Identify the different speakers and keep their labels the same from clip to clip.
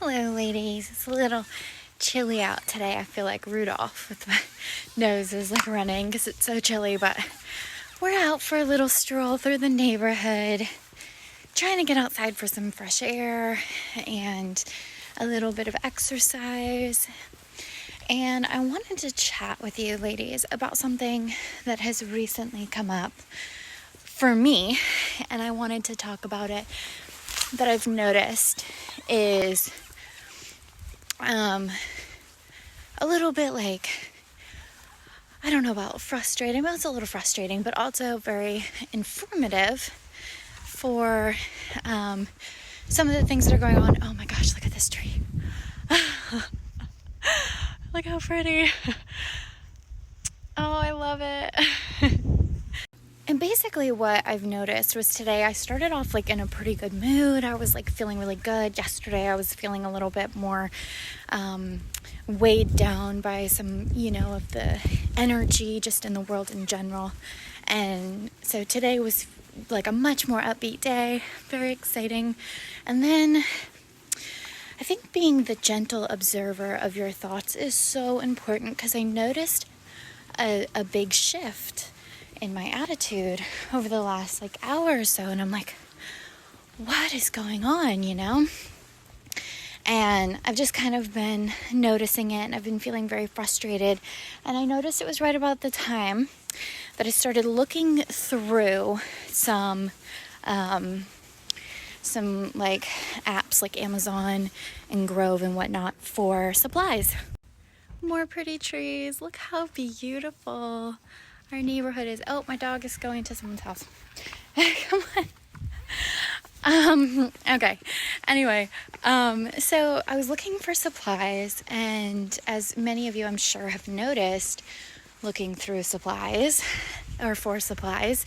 Speaker 1: Hello, ladies. It's a little chilly out today. I feel like Rudolph with my nose is like running because it's so chilly, but we're out for a little stroll through the neighborhood, trying to get outside for some fresh air and a little bit of exercise. And I wanted to chat with you, ladies, about something that has recently come up for me, and I wanted to talk about it. That I've noticed is a little bit like, I don't know about frustrating, but it's a little frustrating, but also very informative for some of the things that are going on. Oh my gosh, look at this tree. Look how pretty. Oh, I love it. And basically what I've noticed was today I started off like in a pretty good mood. I was like feeling really good. Yesterday I was feeling a little bit more weighed down by some, of the energy just in the world in general. And so today was like a much more upbeat day, very exciting. And then I think being the gentle observer of your thoughts is so important, because I noticed a big shift in my attitude over the last hour or so, and I'm like, what is going on, And I've just kind of been noticing it, and I've been feeling very frustrated. And I noticed it was right about the time that I started looking through some apps like Amazon and Grove and whatnot for supplies. More pretty trees. Look how beautiful our neighborhood is. Oh, my dog is going to someone's house. Come on. Okay. Anyway, so I was looking for supplies, and as many of you I'm sure have noticed, looking through supplies or for supplies.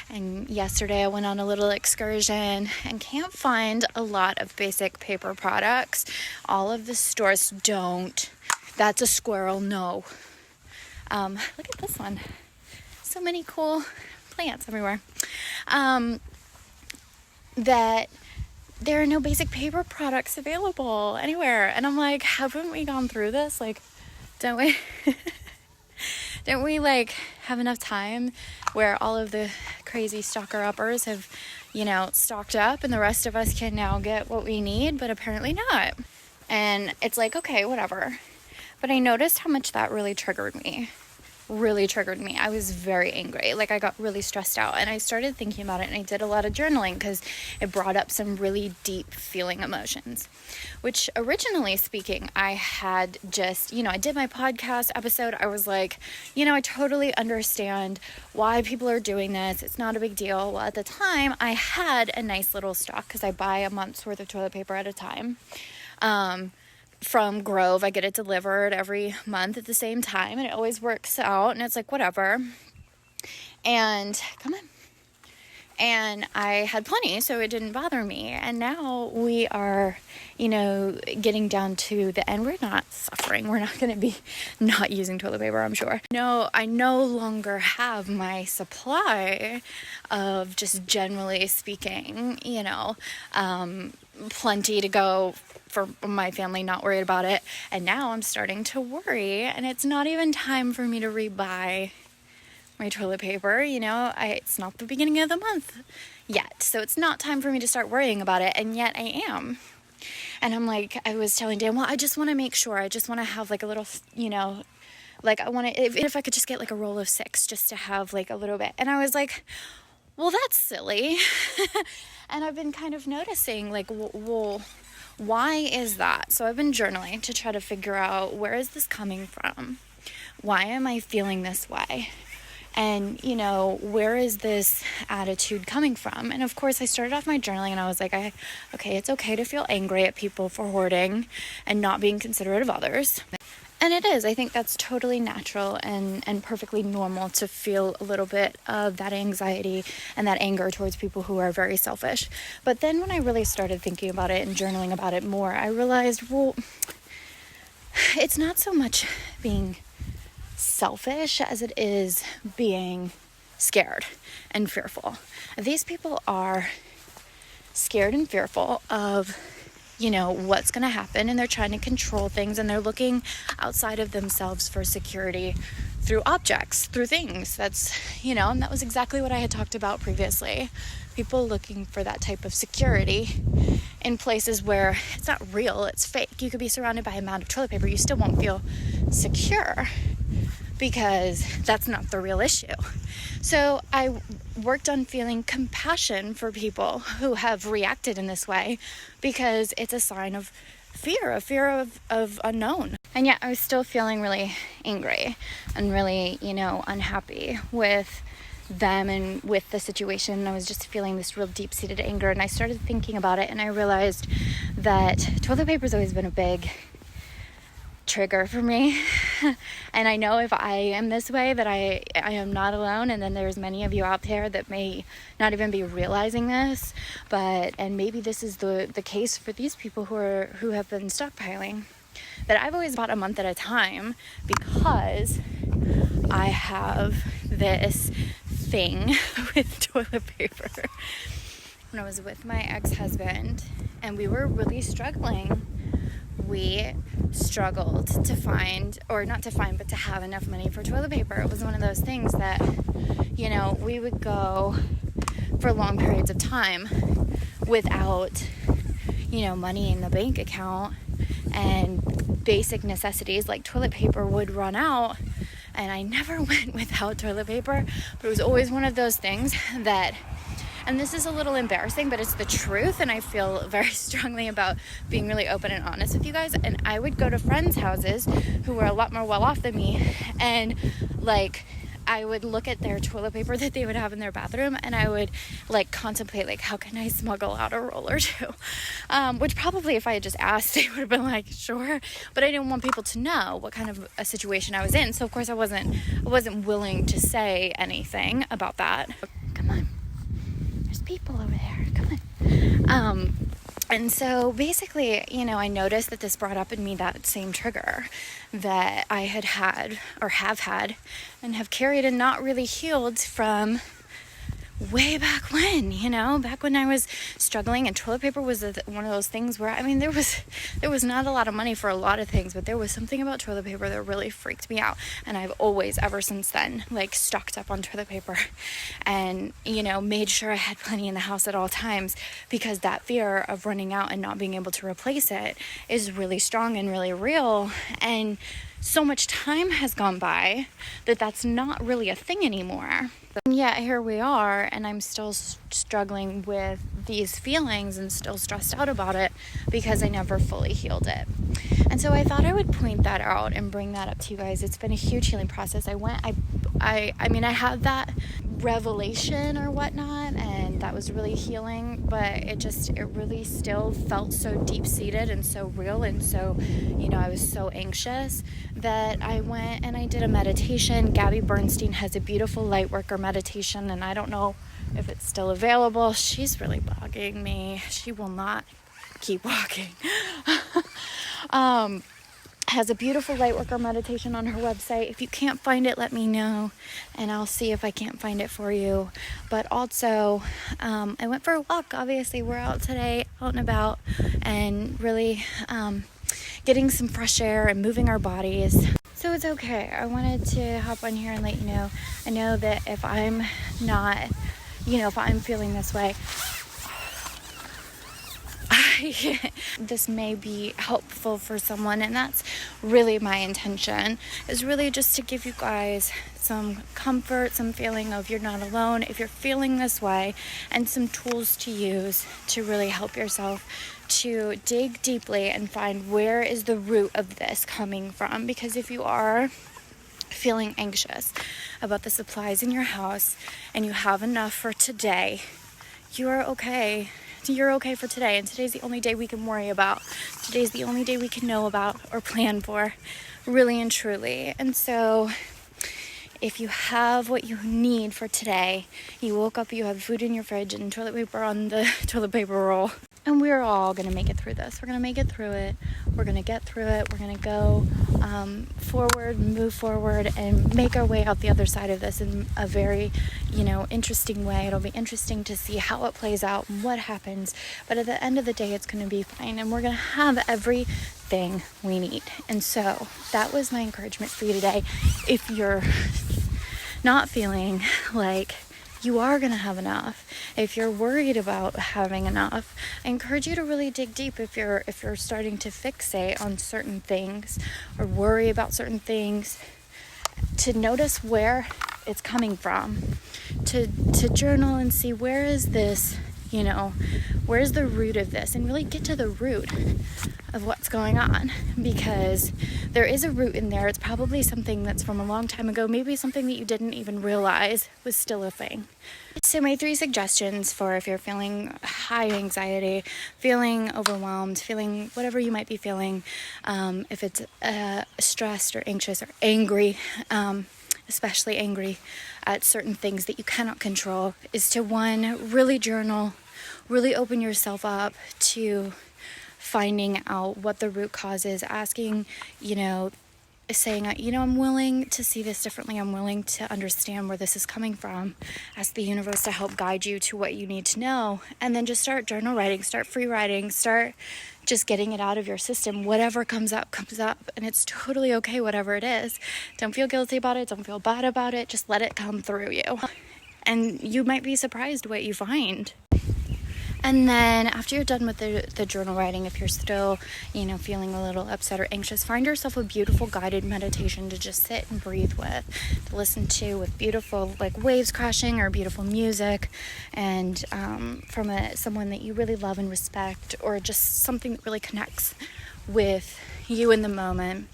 Speaker 1: And yesterday I went on a little excursion and can't find a lot of basic paper products. All of the stores don't. That's a squirrel. No. Look at this one. So many cool plants everywhere. That there are no basic paper products available anywhere. And I'm like, haven't we gone through this? Don't we? Don't we have enough time where all of the crazy stocker-uppers have, stocked up, and the rest of us can now get what we need, but apparently not. And it's like, okay, whatever. But I noticed how much that really triggered me. I was very angry. I got really stressed out, and I started thinking about it, and I did a lot of journaling because it brought up some really deep feeling emotions, which originally speaking, I had just, I did my podcast episode. I was like, I totally understand why people are doing this. It's not a big deal. Well, at the time I had a nice little stock because I buy a month's worth of toilet paper at a time. From Grove. I get it delivered every month at the same time, and it always works out, and it's like, whatever. And come on. And I had plenty, so it didn't bother me. And now we are, getting down to the end. We're not suffering. We're not going to be not using toilet paper, I'm sure. No, I no longer have my supply of, just generally speaking, plenty to go for my family, not worried about it. And now I'm starting to worry, and it's not even time for me to rebuy my toilet paper. It's not the beginning of the month yet, so it's not time for me to start worrying about it, and yet I am. And I'm like, I was telling Dan, well, I just want to make sure, I just want to have a little, I want to, if I could just get a roll of 6 just to have a little bit. And I was like, well, that's silly. And I've been kind of noticing well, why is that? So I've been journaling to try to figure out, where is this coming from? Why am I feeling this way? And, where is this attitude coming from? And of course, I started off my journaling, and I was like, okay, it's okay to feel angry at people for hoarding and not being considerate of others. And it is. I think that's totally natural and perfectly normal to feel a little bit of that anxiety and that anger towards people who are very selfish. But then when I really started thinking about it and journaling about it more, I realized, well, it's not so much being selfish as it is being scared and fearful. These people are scared and fearful of what's going to happen, and they're trying to control things, and they're looking outside of themselves for security through objects, through things. That's, and that was exactly what I had talked about previously. People looking for that type of security in places where it's not real, it's fake. You could be surrounded by a mound of toilet paper, you still won't feel secure because that's not the real issue. So I worked on feeling compassion for people who have reacted in this way, because it's a sign of fear, of unknown. And yet I was still feeling really angry and really, unhappy with them and with the situation. I was just feeling this real deep-seated anger, and I started thinking about it, and I realized that toilet paper's always been a big trigger for me. And I know if I am this way, that I am not alone, and then there's many of you out there that may not even be realizing this, and maybe this is the case for these people who have been stockpiling, that I've always bought a month at a time, because I have this thing with toilet paper. When I was with my ex-husband and we were really struggling, we struggled to find, or not to find, but to have enough money for toilet paper. It was one of those things that, we would go for long periods of time without, money in the bank account, and basic necessities like toilet paper would run out. And I never went without toilet paper, but it was always one of those things that, and this is a little embarrassing, but it's the truth, and I feel very strongly about being really open and honest with you guys. And I would go to friends' houses who were a lot more well off than me, and I would look at their toilet paper that they would have in their bathroom, and I would contemplate how can I smuggle out a roll or two, which probably if I had just asked, they would have been sure, but I didn't want people to know what kind of a situation I was in. So of course I wasn't willing to say anything about that. Come on, there's people over there, come on. And so basically, I noticed that this brought up in me that same trigger that I had or have had and have carried and not really healed from way back when, back when I was struggling, and toilet paper was one of those things where, there was not a lot of money for a lot of things, but there was something about toilet paper that really freaked me out. And I've always, ever since then, stocked up on toilet paper and, made sure I had plenty in the house at all times, because that fear of running out and not being able to replace it is really strong and really real. And so much time has gone by that that's not really a thing anymore. And yet here we are, and I'm still struggling with these feelings and still stressed out about it because I never fully healed it. And so I thought I would point that out and bring that up to you guys. It's been a huge healing process. I had that revelation or whatnot, and that was really healing, but it really still felt so deep-seated and so real, and so, I was so anxious that I went and I did a meditation. Gabby Bernstein has a beautiful light worker meditation, and I don't know if it's still available. She's really bugging me. She will not keep walking. Has a beautiful lightworker meditation on her website. If you can't find it, let me know, and I'll see if I can't find it for you. But also, I went for a walk. Obviously, we're out today, out and about, and really getting some fresh air and moving our bodies. So it's okay. I wanted to hop on here and let you know. I know that if I'm not, if I'm feeling this way, this may be helpful for someone, and that's really my intention, is really just to give you guys some comfort, some feeling of you're not alone if you're feeling this way, and some tools to use to really help yourself to dig deeply and find where is the root of this coming from. Because if you are feeling anxious about the supplies in your house and you have enough for today, you are okay. You're okay for today, and today's the only day we can worry about. Today's the only day we can know about or plan for, really and truly. And so if you have what you need for today, you woke up, you have food in your fridge and toilet paper on the toilet paper roll, And we're all going to make it through this. We're going to make it through it. We're going to get through it. We're going to go forward, move forward, and make our way out the other side of this in a very, interesting way. It'll be interesting to see how it plays out and what happens. But at the end of the day, it's going to be fine. And we're going to have everything we need. And so that was my encouragement for you today. If you're not feeling like you are going to have enough, if you're worried about having enough, I encourage you to really dig deep. If you're starting to fixate on certain things or worry about certain things, to notice where it's coming from, to journal and see where is this, where's the root of this, and really get to the root of what's going on, because there is a root in there. It's probably something that's from a long time ago, maybe something that you didn't even realize was still a thing. So my 3 suggestions for if you're feeling high anxiety, feeling overwhelmed, feeling whatever you might be feeling, if it's stressed or anxious or angry, especially angry at certain things that you cannot control, is to 1, really journal, really open yourself up to finding out what the root cause is, asking, saying, I'm willing to see this differently. I'm willing to understand where this is coming from. Ask the universe to help guide you to what you need to know. And then just start journal writing, start free writing, start just getting it out of your system. Whatever comes up, comes up. And it's totally okay, whatever it is. Don't feel guilty about it. Don't feel bad about it. Just let it come through you. And you might be surprised what you find. And then after you're done with the journal writing, if you're still, feeling a little upset or anxious, find yourself a beautiful guided meditation to just sit and breathe with, to listen to, with beautiful waves crashing or beautiful music, and from someone that you really love and respect, or just something that really connects with you in the moment.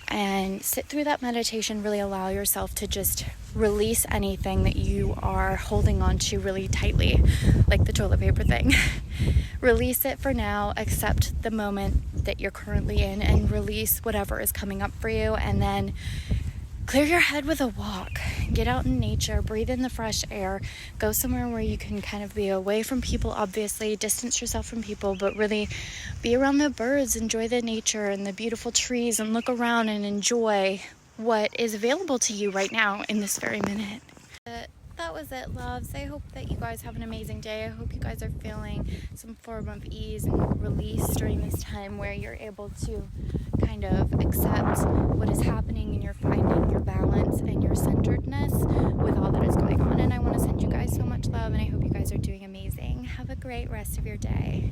Speaker 1: And sit through that meditation, really allow yourself to just release anything that you are holding on to really tightly, like the toilet paper thing. Release it for now, accept the moment that you're currently in, and release whatever is coming up for you. And then clear your head with a walk. Get out in nature, breathe in the fresh air, go somewhere where you can kind of be away from people, obviously, distance yourself from people, but really be around the birds, enjoy the nature and the beautiful trees, and look around and enjoy what is available to you right now in this very minute. That was it, loves. I hope that you guys have an amazing day. I hope you guys are feeling some form of ease and release during this time, where you're able to kind of accept what is happening, and you're finding your balance and your centeredness with all that is going on. And I want to send you guys so much love, and I hope you guys are doing amazing. Have a great rest of your day.